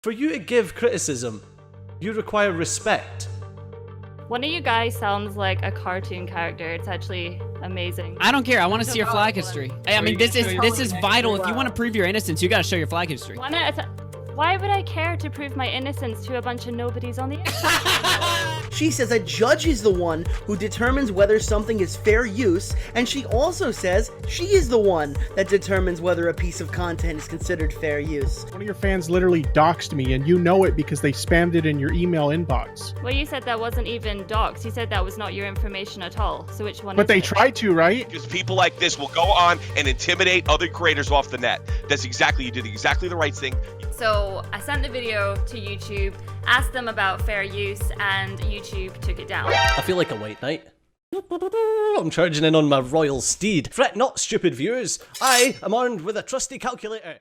For you to give criticism, you require respect. One of you guys sounds like a cartoon character. It's actually amazing. I don't care. I want to see your flag history. I mean, this is vital. If you want to prove your innocence, you got to show your flag history. Why would I care to prove my innocence to a bunch of nobodies on the internet? She says a judge is the one who determines whether something is fair use, and she also says she is the one that determines whether a piece of content is considered fair use. One of your fans literally doxed me, and you know it because they spammed it in your email inbox. Well, you said that wasn't even docs. You said that was not your information at all. So which one But is they it? tried to, right? Because people like this will go on and intimidate other creators off the net. You did exactly the right thing. So I sent the video to YouTube, asked them about fair use, and YouTube took it down. I feel like a white knight. I'm charging in on my royal steed. Fret not, stupid viewers. I am armed with a trusty calculator.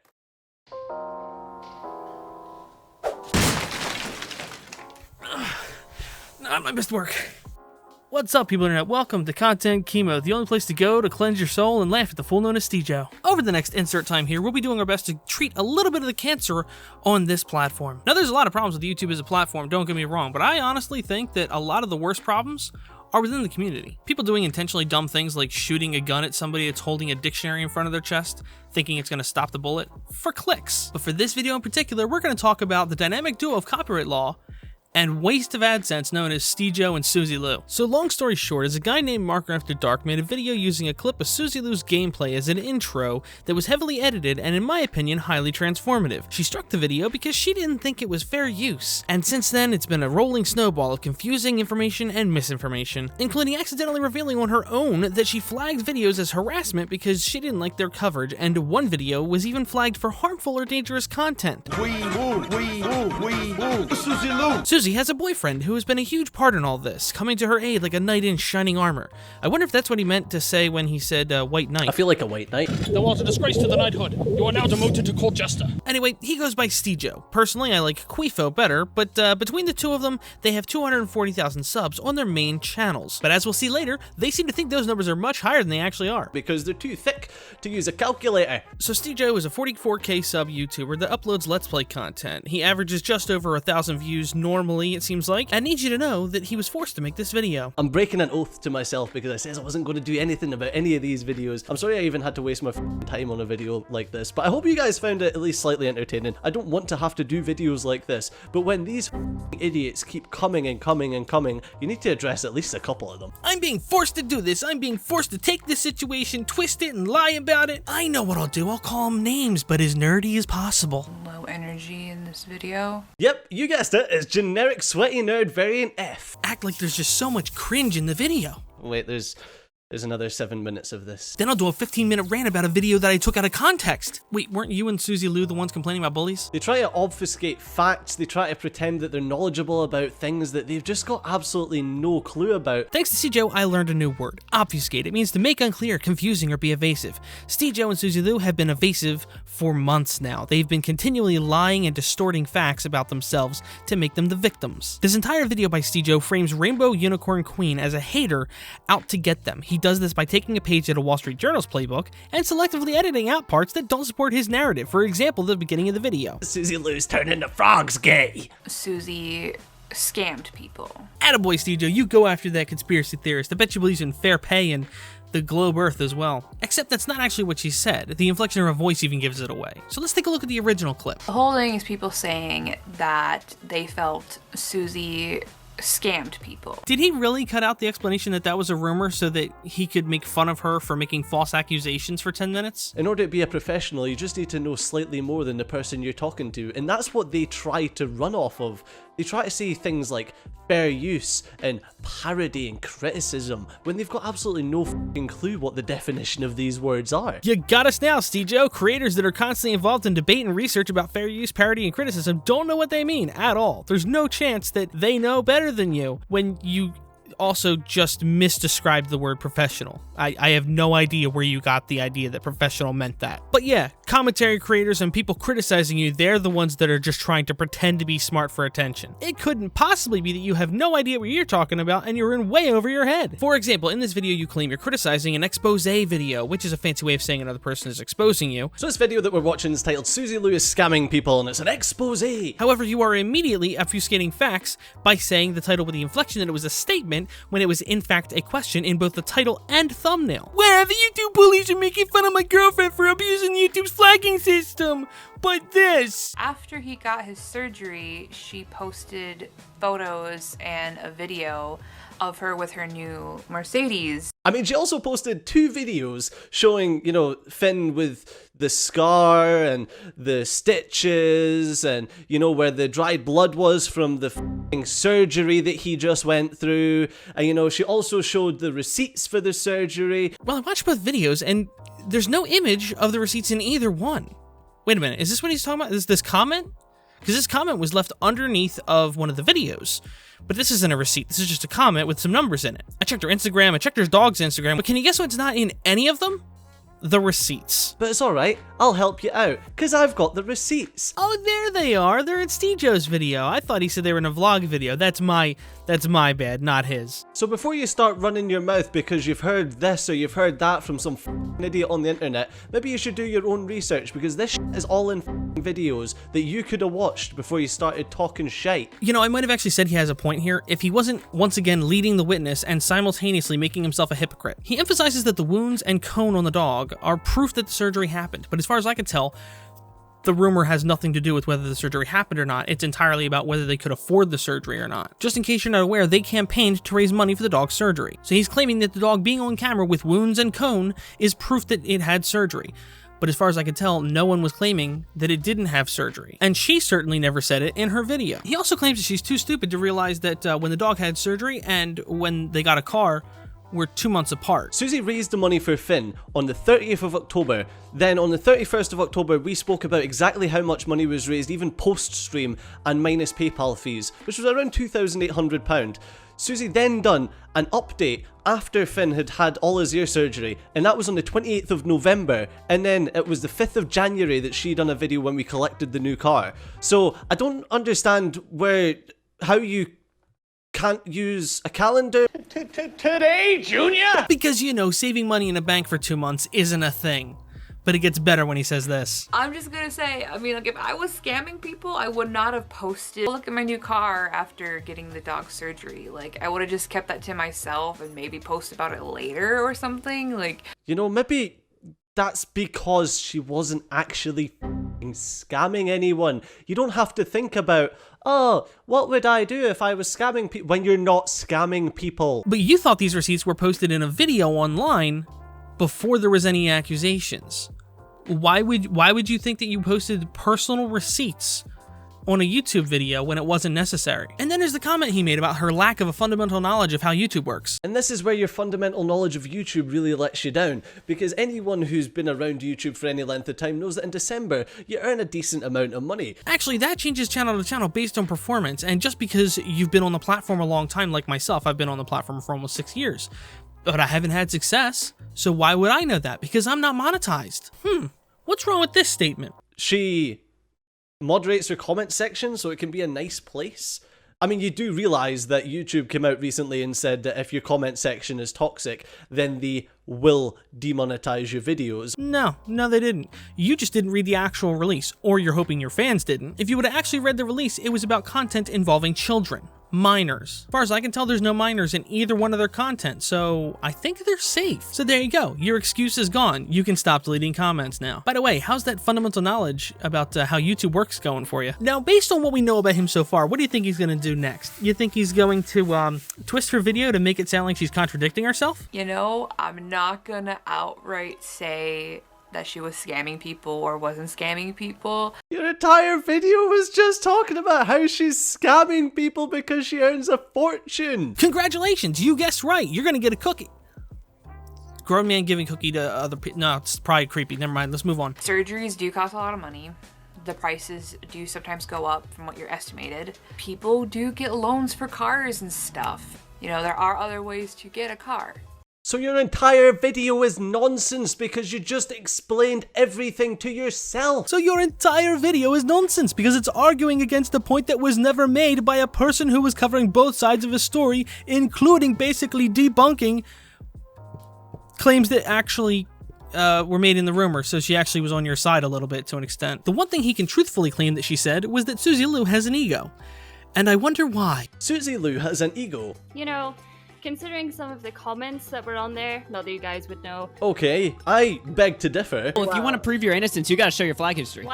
I missed work. What's up, people internet? Welcome to Content Chemo, the only place to go to cleanse your soul and laugh at the fool known as Steejo. Over the next insert time here, we'll be doing our best to treat a little bit of the cancer on this platform. Now, there's a lot of problems with YouTube as a platform, don't get me wrong, but I honestly think that a lot of the worst problems are within the community. People doing intentionally dumb things like shooting a gun at somebody that's holding a dictionary in front of their chest, thinking it's going to stop the bullet, for clicks. But for this video in particular, we're going to talk about the dynamic duo of copyright law and waste of AdSense known as Steejo and Suzy Lu. So long story short, is a guy named Mark After Dark made a video using a clip of Suzy Lu's gameplay as an intro that was heavily edited and in my opinion highly transformative. She struck the video because she didn't think it was fair use, and since then it's been a rolling snowball of confusing information and misinformation, including accidentally revealing on her own that she flagged videos as harassment because she didn't like their coverage, and one video was even flagged for harmful or dangerous content. Suzy Lu! Suzy has a boyfriend who has been a huge part in all this, coming to her aid like a knight in shining armor. I wonder if that's what he meant to say when he said white knight. I feel like a white knight. Thou art a disgrace to the knighthood. You are now demoted to court jester. Anyway, he goes by Steejo. Personally, I like Quifo better, but between the two of them, they have 240,000 subs on their main channels. But as we'll see later, they seem to think those numbers are much higher than they actually are. Because they're too thick to use a calculator. So Steejo is a 44k sub YouTuber that uploads Let's Play content. He averages just over 1,000 views normally, it seems like. I need you to know that he was forced to make this video. I'm breaking an oath to myself because I said I wasn't going to do anything about any of these videos. I'm sorry I even had to waste my time on a video like this, but I hope you guys found it at least slightly entertaining. I don't want to have to do videos like this, but when these idiots keep coming and coming and coming, you need to address at least a couple of them. I'm being forced to do this. I'm being forced to take this situation, twist it, and lie about it. I know what I'll do. I'll call him names, but as nerdy as possible. Low energy in this video. Yep, you guessed it. It's generic sweaty nerd variant F. Act like there's just so much cringe in the video. Wait, there's another 7 minutes of this. Then I'll do a 15-minute rant about a video that I took out of context. Wait, weren't you and Suzy Lu the ones complaining about bullies? They try to obfuscate facts, they try to pretend that they're knowledgeable about things that they've just got absolutely no clue about. Thanks to Steejo, I learned a new word. Obfuscate. It means to make unclear, confusing, or be evasive. Steejo and Suzy Lu have been evasive for months now. They've been continually lying and distorting facts about themselves to make them the victims. This entire video by Steejo frames Rainbow Unicorn Queen as a hater out to get them. He does this by taking a page out of Wall Street Journal's playbook and selectively editing out parts that don't support his narrative. For example, the beginning of the video. Suzy Lu's turning the frogs gay. Suzy scammed people. Attaboy, Steejo, you go after that conspiracy theorist. I bet you believes in fair pay and the globe earth as well. Except that's not actually what she said. The inflection of her voice even gives it away. So let's take a look at the original clip. The whole thing is people saying that they felt Suzy scammed people. Did he really cut out the explanation that that was a rumor so that he could make fun of her for making false accusations for 10 minutes? In order to be a professional, you just need to know slightly more than the person you're talking to, and that's what they try to run off of. They try to say things like fair use and parody and criticism when they've got absolutely no f***ing clue what the definition of these words are. You got us now, Steejo. Creators that are constantly involved in debate and research about fair use, parody, and criticism don't know what they mean at all. There's no chance that they know better than you when you also just misdescribed the word professional. I have no idea where you got the idea that professional meant that. But yeah, commentary creators and people criticizing you, they're the ones that are just trying to pretend to be smart for attention. It couldn't possibly be that you have no idea what you're talking about and you're in way over your head. For example, in this video you claim you're criticizing an expose video, which is a fancy way of saying another person is exposing you. So this video that we're watching is titled Suzy Lu is scamming people, and it's an expose. However, you are immediately obfuscating facts by saying the title with the inflection that it was a statement when it was in fact a question in both the title and thumbnail. Where the YouTube bullies are making fun of my girlfriend for abusing YouTube's flagging system, but this. After he got his surgery, she posted photos and a video of her with her new Mercedes. I mean, she also posted 2 videos showing, you know, Finn with the scar and the stitches and, you know, where the dried blood was from the f***ing surgery that he just went through. And, you know, she also showed the receipts for the surgery. Well, I watched both videos and there's no image of the receipts in either one. Wait a minute, is this what he's talking about? Is this comment? Because this comment was left underneath of one of the videos. But this isn't a receipt, this is just a comment with some numbers in it. I checked her Instagram, I checked her dog's Instagram, but can you guess what's not in any of them? The receipts. But it's alright, I'll help you out, because I've got the receipts. Oh, there they are, they're in Steejo's video. I thought he said they were in a vlog video. That's my bad, not his. So before you start running your mouth because you've heard this or you've heard that from some idiot on the internet, maybe you should do your own research, because this is all in videos that you could have watched before you started talking shite. You know, I might have actually said he has a point here if he wasn't once again leading the witness and simultaneously making himself a hypocrite. He emphasizes that the wounds and cone on the dog are proof that the surgery happened, but as far as I can tell, the rumor has nothing to do with whether the surgery happened or not. It's entirely about whether they could afford the surgery or not. Just in case you're not aware, they campaigned to raise money for the dog's surgery. So he's claiming that the dog being on camera with wounds and cone is proof that it had surgery. But as far as I can tell, no one was claiming that it didn't have surgery. And she certainly never said it in her video. He also claims that she's too stupid to realize that when the dog had surgery and when they got a car, were 2 months apart. Suzy raised the money for Finn on the 30th of October. Then on the 31st of October, we spoke about exactly how much money was raised, even post-stream and minus PayPal fees, which was around £2,800. Suzy then done an update after Finn had had all his ear surgery, and that was on the 28th of November, and then it was the 5th of January that she done a video when we collected the new car. So I don't understand how you can't use a calendar. Today, Junior? Because, you know, saving money in a bank for 2 months isn't a thing. But it gets better when he says this. I'm just gonna say, I mean, like, if I was scamming people, I would not have posted, look at my new car after getting the dog surgery. Like, I would have just kept that to myself and maybe post about it later or something. Like, you know, maybe that's because she wasn't actually scamming anyone. You don't have to think about, oh, what would I do if I was scamming people, when you're not scamming people. But you thought these receipts were posted in a video online before there was any accusations. Why would you think that you posted personal receipts on a YouTube video when it wasn't necessary? And then there's the comment he made about her lack of a fundamental knowledge of how YouTube works. And this is where your fundamental knowledge of YouTube really lets you down, because anyone who's been around YouTube for any length of time knows that in December you earn a decent amount of money. Actually, that changes channel to channel based on performance, and just because you've been on the platform a long time, like myself, I've been on the platform for almost 6 years, but I haven't had success, so why would I know that? Because I'm not monetized. What's wrong with this statement? She moderates her comment section so it can be a nice place. I mean, you do realize that YouTube came out recently and said that if your comment section is toxic, then they will demonetize your videos. No, they didn't. You just didn't read the actual release, or you're hoping your fans didn't. If you would have actually read the release, it was about content involving children. Minors. As far as I can tell, there's no minors in either one of their content, so I think they're safe. So there you go. Your excuse is gone. You can stop deleting comments now. By the way, how's that fundamental knowledge about how YouTube works going for you? Now, based on what we know about him so far, what do you think he's going to do next? You think he's going to twist her video to make it sound like she's contradicting herself? you know, I'm not gonna outright say that she was scamming people or wasn't scamming people. Your entire video was just talking about how she's scamming people because she earns a fortune. Congratulations, you guessed right. You're gonna get a cookie. Grown man giving cookie to other people. No, it's probably creepy. Never mind, let's move on. Surgeries do cost a lot of money. The prices do sometimes go up from what you're estimated. People do get loans for cars and stuff. You know, there are other ways to get a car. So your entire video is nonsense because you just explained everything to yourself. So your entire video is nonsense because it's arguing against a point that was never made by a person who was covering both sides of a story, including basically debunking claims that actually were made in the rumor, so she actually was on your side a little bit to an extent. The one thing he can truthfully claim that she said was that Suzy Lu has an ego. And I wonder why. Suzy Lu has an ego. You know, considering some of the comments that were on there, not that you guys would know. Okay, I beg to differ. Well, if you want to prove your innocence, you gotta show your flag history.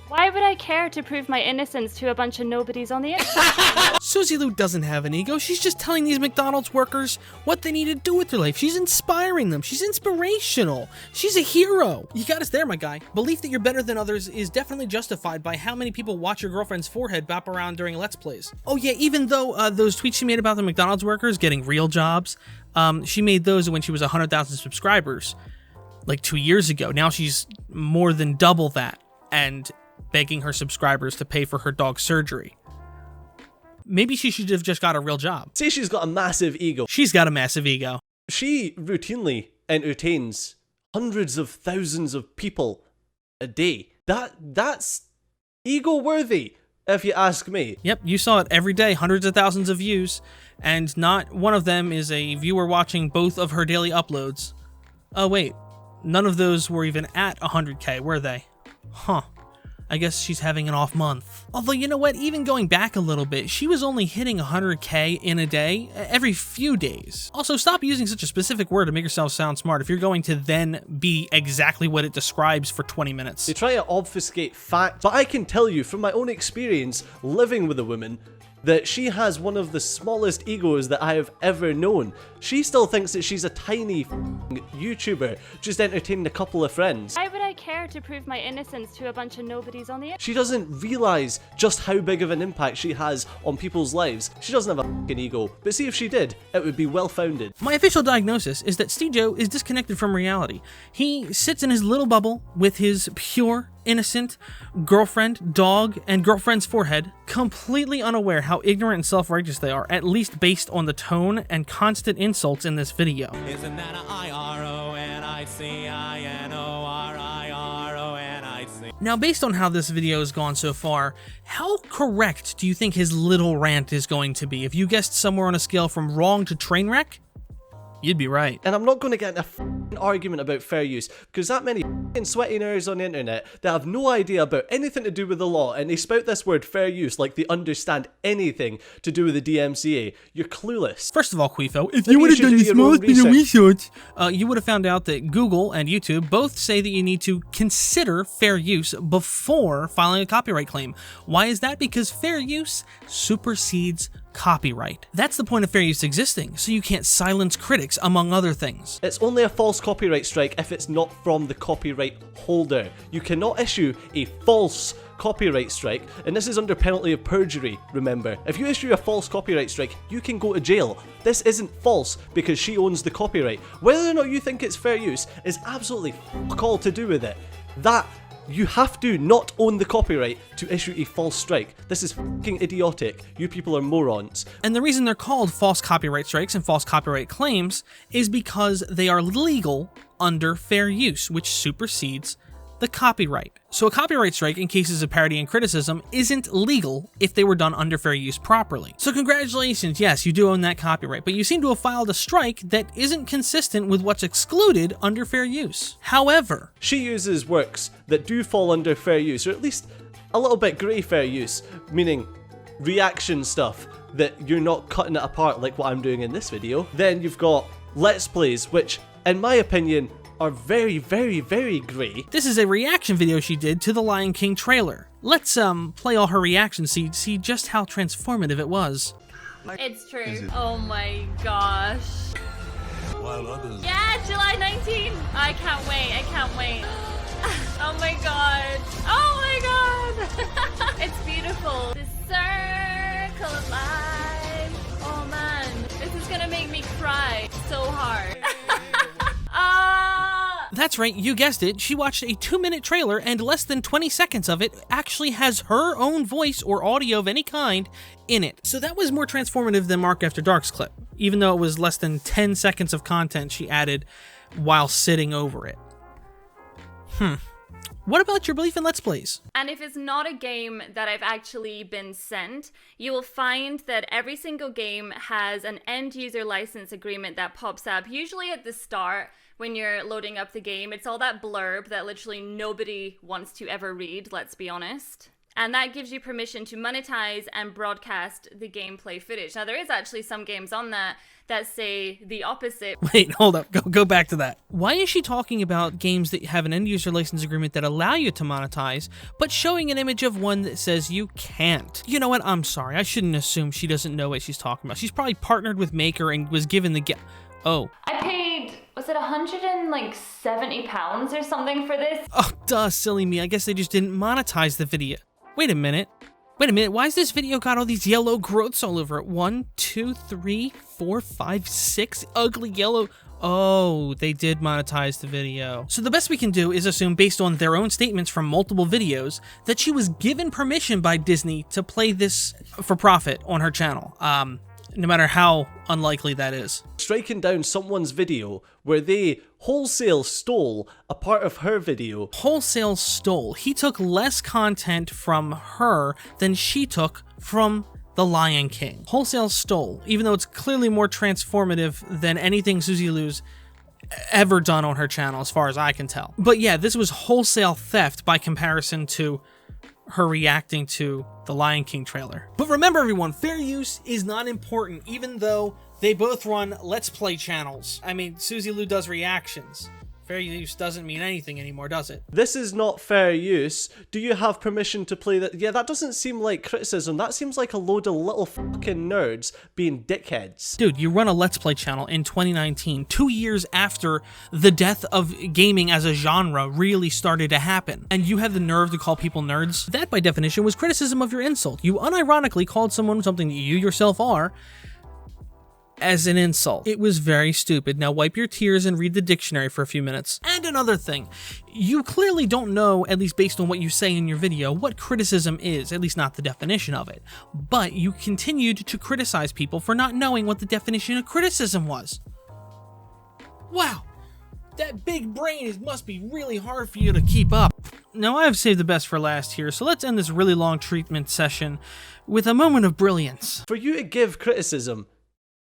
Why would I care to prove my innocence to a bunch of nobodies on the internet? Suzy Lu doesn't have an ego. She's just telling these McDonald's workers what they need to do with their life. She's inspiring them. She's inspirational. She's a hero. You got us there, my guy. Belief that you're better than others is definitely justified by how many people watch your girlfriend's forehead bop around during Let's Plays. Oh yeah, even though those tweets she made about the McDonald's workers getting real jobs, she made those when she was 100,000 subscribers, like 2 years ago. Now she's more than double that, and begging her subscribers to pay for her dog's surgery. Maybe she should have just got a real job. Say she's got a massive ego. She's got a massive ego. She routinely entertains hundreds of thousands of people a day. That's ego-worthy, if you ask me. Yep, you saw it every day, hundreds of thousands of views, and not one of them is a viewer watching both of her daily uploads. Oh wait, none of those were even at 100K, were they? Huh. I guess she's having an off month. Although, you know what, even going back a little bit, she was only hitting 100K in a day, every few days. Also, stop using such a specific word to make yourself sound smart if you're going to then be exactly what it describes for 20 minutes. They try to obfuscate fact, but I can tell you from my own experience living with a woman that she has one of the smallest egos that I have ever known. She still thinks that she's a tiny YouTuber, just entertaining a couple of friends. Why would I care to prove my innocence to a bunch of nobodies on the internet? She doesn't realize just how big of an impact she has on people's lives. She doesn't have a f***ing ego, but see if she did, it would be well founded. My official diagnosis is that Steejo is disconnected from reality. He sits in his little bubble with his pure, innocent girlfriend, dog, and girlfriend's forehead, completely unaware how ignorant and self-righteous they are, at least based on the tone and constant insults in this video. Isn't that a IRONICINORIRONIC? Now, based on how this video has gone so far, how correct do you think his little rant is going to be? If you guessed somewhere on a scale from wrong to train wreck, you'd be right. And I'm not going to get in a f***ing argument about fair use, because that many f***ing sweaty nerds on the internet that have no idea about anything to do with the law, and they spout this word fair use like they understand anything to do with the DMCA. You're clueless. First of all, Quifo, if you would have done the smallest bit of research, you would have found out that Google and YouTube both say that you need to consider fair use before filing a copyright claim. Why is that? Because fair use supersedes copyright. That's the point of fair use existing, so you can't silence critics, among other things. It's only a false copyright strike if it's not from the copyright holder. You cannot issue a false copyright strike, and this is under penalty of perjury, remember. If you issue a false copyright strike, you can go to jail. This isn't false because she owns the copyright. Whether or not you think it's fair use is absolutely f*** all to do with it. That you have to not own the copyright to issue a false strike. This is fucking idiotic. You people are morons. And the reason they're called false copyright strikes and false copyright claims is because they are legal under fair use, which supersedes the copyright. So a copyright strike in cases of parody and criticism isn't legal if they were done under fair use properly. So congratulations, yes, you do own that copyright, but you seem to have filed a strike that isn't consistent with what's excluded under fair use. However, she uses works that do fall under fair use, or at least a little bit grey fair use, meaning reaction stuff that you're not cutting it apart like what I'm doing in this video. Then you've got Let's Plays, which, in my opinion, are very, very, very grey. This is a reaction video she did to the Lion King trailer. Let's play all her reactions, see just how transformative it was. It's true. Oh my gosh. Yeah, July 19th. I can't wait. I can't wait. Oh my god. Oh my god. It's beautiful. The circle of life. Oh man, this is gonna make me cry so hard. That's right, you guessed it. She watched a 2-minute trailer and less than 20 seconds of it actually has her own voice or audio of any kind in it. So that was more transformative than Mark After Dark's clip, even though it was less than 10 seconds of content she added while sitting over it. What about your belief in Let's Plays? And if it's not a game that I've actually been sent, you will find that every single game has an end user license agreement that pops up, usually at the start when you're loading up the game. It's all that blurb that literally nobody wants to ever read, let's be honest. And that gives you permission to monetize and broadcast the gameplay footage. Now, there is actually some games on that say the opposite. Wait, hold up. Go back to that. Why is she talking about games that have an end-user license agreement that allow you to monetize, but showing an image of one that says you can't? You know what? I'm sorry. I shouldn't assume she doesn't know what she's talking about. She's probably partnered with Maker and was given the Oh. I paid, was it £170 or something for this? Oh, duh, silly me. I guess they just didn't monetize the video. Wait a minute. Why has this video got all these yellow growths all over it? 1, 2, 3, 4, 5, 6 ugly yellow... Oh, they did monetize the video. So the best we can do is assume, based on their own statements from multiple videos, that she was given permission by Disney to play this for profit on her channel. No matter how unlikely that is. Striking down someone's video where they wholesale stole a part of her video. Wholesale stole. He took less content from her than she took from The Lion King. Wholesale stole, even though it's clearly more transformative than anything Suzy Lu's ever done on her channel, as far as I can tell. But yeah, this was wholesale theft by comparison to her reacting to the Lion King trailer. But remember everyone, fair use is not important, even though they both run Let's Play channels. I mean, Suzy Lu does reactions. Fair use doesn't mean anything anymore, does it? This is not fair use. Do you have permission to play that? Yeah, that doesn't seem like criticism. That seems like a load of little fucking nerds being dickheads. Dude, you run a Let's Play channel in 2019, 2 years after the death of gaming as a genre really started to happen, and you have the nerve to call people nerds? That, by definition, was criticism of your insult. You unironically called someone something that you yourself are as an insult. It was very stupid. Now wipe your tears and read the dictionary for a few minutes. And another thing, you clearly don't know, at least based on what you say in your video, what criticism is, at least not the definition of it. But you continued to criticize people for not knowing what the definition of criticism was. Wow, that big brain must be really hard for you to keep up. Now I've saved the best for last here, so let's end this really long treatment session with a moment of brilliance. For you to give criticism,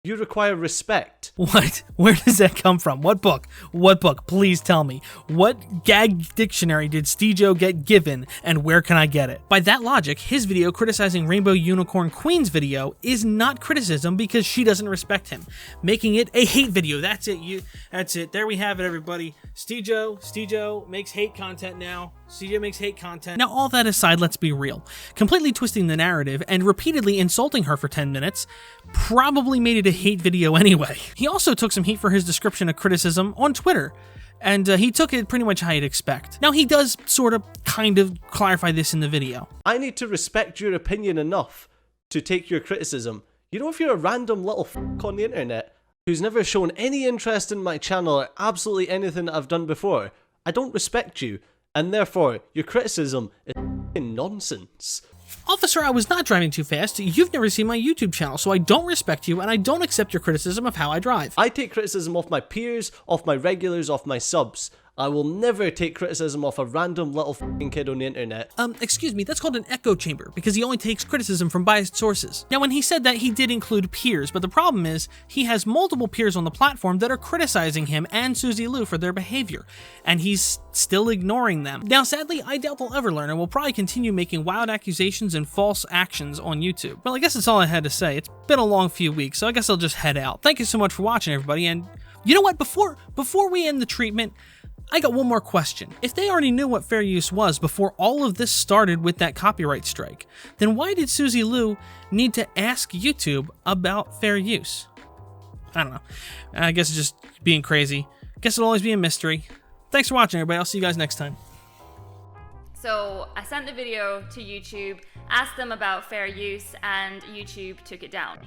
you require respect. What? Where does that come from? What book? What book? Please tell me. What gag dictionary did Steejo get given, and where can I get it? By that logic, his video criticizing Rainbow Unicorn Queen's video is not criticism because she doesn't respect him, making it a hate video. That's it. That's it. There we have it, everybody. Steejo makes hate content now. Steejo makes hate content. Now, all that aside, let's be real. Completely twisting the narrative and repeatedly insulting her for 10 minutes probably made it a hate video anyway. He also took some heat for his description of criticism on Twitter, and he took it pretty much how you'd expect. Now, he does sort of kind of clarify this in the video. I need to respect your opinion enough to take your criticism. You know, if you're a random little f*** on the internet who's never shown any interest in my channel or absolutely anything that I've done before, I don't respect you. And therefore, your criticism is f***ing nonsense. Officer, I was not driving too fast. You've never seen my YouTube channel, so I don't respect you, and I don't accept your criticism of how I drive. I take criticism off my peers, off my regulars, off my subs. I will never take criticism off a random little f***ing kid on the internet. Excuse me, that's called an echo chamber, because he only takes criticism from biased sources. Now, when he said that, he did include peers, but the problem is, he has multiple peers on the platform that are criticizing him and Suzy Lu for their behavior, and he's still ignoring them. Now, sadly, I doubt they'll ever learn, and will probably continue making wild accusations and false actions on YouTube. Well, I guess that's all I had to say. It's been a long few weeks, so I guess I'll just head out. Thank you so much for watching, everybody, and you know what? Before we end the treatment, I got one more question. If they already knew what fair use was before all of this started with that copyright strike, then why did Suzy Lu need to ask YouTube about fair use? I don't know. I guess it's just being crazy. Guess it'll always be a mystery. Thanks for watching, everybody. I'll see you guys next time. So I sent the video to YouTube, asked them about fair use, and YouTube took it down.